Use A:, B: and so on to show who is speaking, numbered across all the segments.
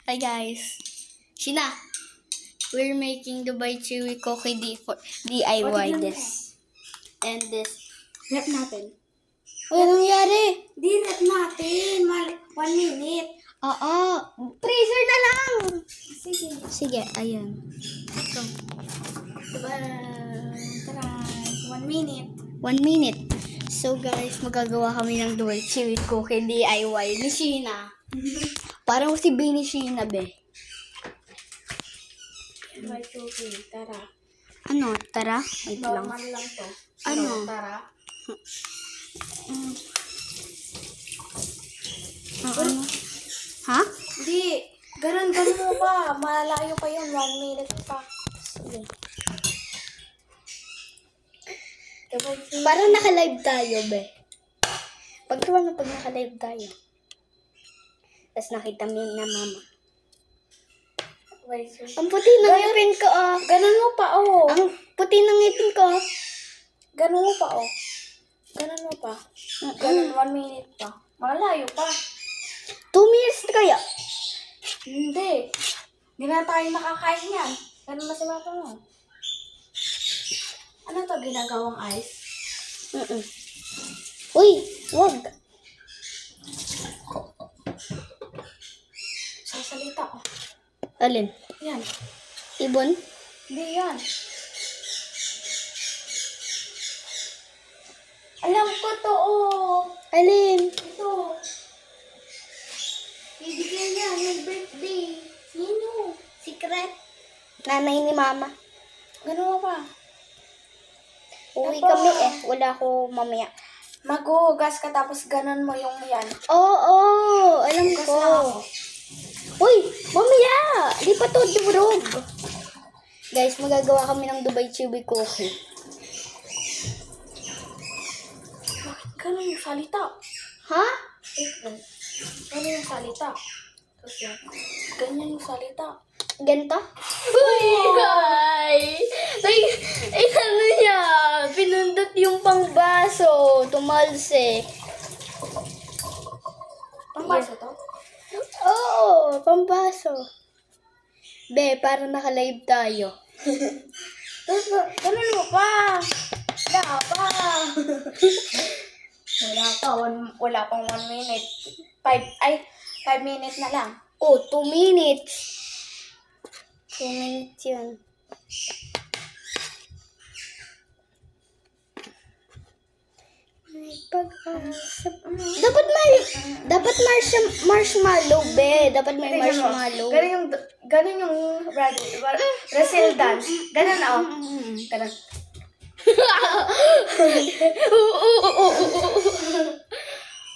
A: Hi guys. Shina, we're making Dubai Chewy Cookie DIY this. And this.
B: Rep natin.
A: Ano nangyari?
B: Di, rep natin. 1 minute.
A: Oo. Freezer na lang.
B: Sige.
A: Sige, ayan. So,
B: Diba? Tara. 1 minute.
A: 1 minute. So guys, magagawa kami ng Dubai Chewy Cookie DIY ni Shina. Parang si Bini Shina, be.
B: Dubai Chewy. Tara.
A: Ano? Tara? Wait lang.
B: Normal lang to.
A: Ano?
B: Tara.
A: Ano? Ha?
B: Hindi. Ganun mo pa. Malalayo pa yun. 1 minute pa.
A: Sige.
B: Dubai Chewy.
A: Parang naka-live tayo, be. Pag naka-live tayo. Tapos nakita mo yun na mama.
B: Dubai Chewy.
A: Ang puti ng ngipin ko, ah.
B: Ganun mo pa, oh.
A: Ang puti ng ngipin ko, ah.
B: Ganun mo pa, oh. Ganun mo pa. Ganun 1 minute pa. Malayo pa.
A: 2 minutes na kaya.
B: Hindi. Hindi na tayo nakakain yan. Ganun na si Papa mo. Ano to ginagawang ice?
A: Uy, wag.
B: Sasalita ko.
A: Alin?
B: Yan.
A: Ibon?
B: Hindi yan. Alam ko to, oh.
A: Alin?
B: Ito. Bibigyan niya ng birthday. Sino?
A: Secret. Nanay ni mama.
B: Ganun mo pa.
A: Uwi
B: Apa?
A: kami eh. Wala ko mamaya.
B: Maghuhugas ka tapos ganun mo yung yan.
A: Oo, alam
B: Hugas
A: ko.
B: lang ako.
A: Uy, mamaya! Di pa to durog. Guys, magagawa kami ng Dubai Chewy Cookie.
B: Bakit ganun yung salita?
A: Ha?
B: Ganun yung salita. Tapos yan. Ganyan yung salita.
A: Ganito? Uy, guys! Ay, ano niya? Pinundot yung pangbaso. Tumalsik.
B: Pambaso to?
A: Oo, pambaso. Be, parang naka-live tayo.
B: Tapos, ganun mo pa. Wala pa. Wala pang 1 minute. 5 minutes na lang.
A: Oh, 2 minutes. 2 minutes yun. May pag-asa. Dapat marshmallow, be. Dapat may marshmallow.
B: Ganun yung Brazil dance. Ganun, oh. Ganun.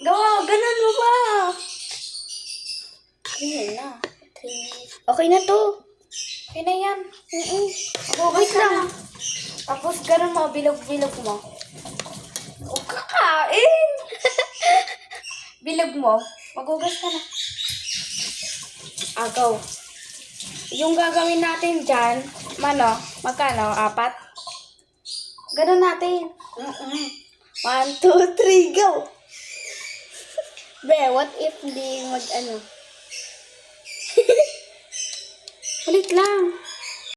B: Gawa, ganun mo ba?
A: Ayun na. Okay na to.
B: Okay na yan.
A: Wait lang.
B: Tapos ganun mo, bilog-bilog mo. O, kakain! Bilog mo. Maghugas ka na. Agaw. Yung gagawin natin dyan, magkano? 4? Ganun natin.
A: 1, 2, 3, go! Be, what if hindi mag-ano?
B: Ulit lang.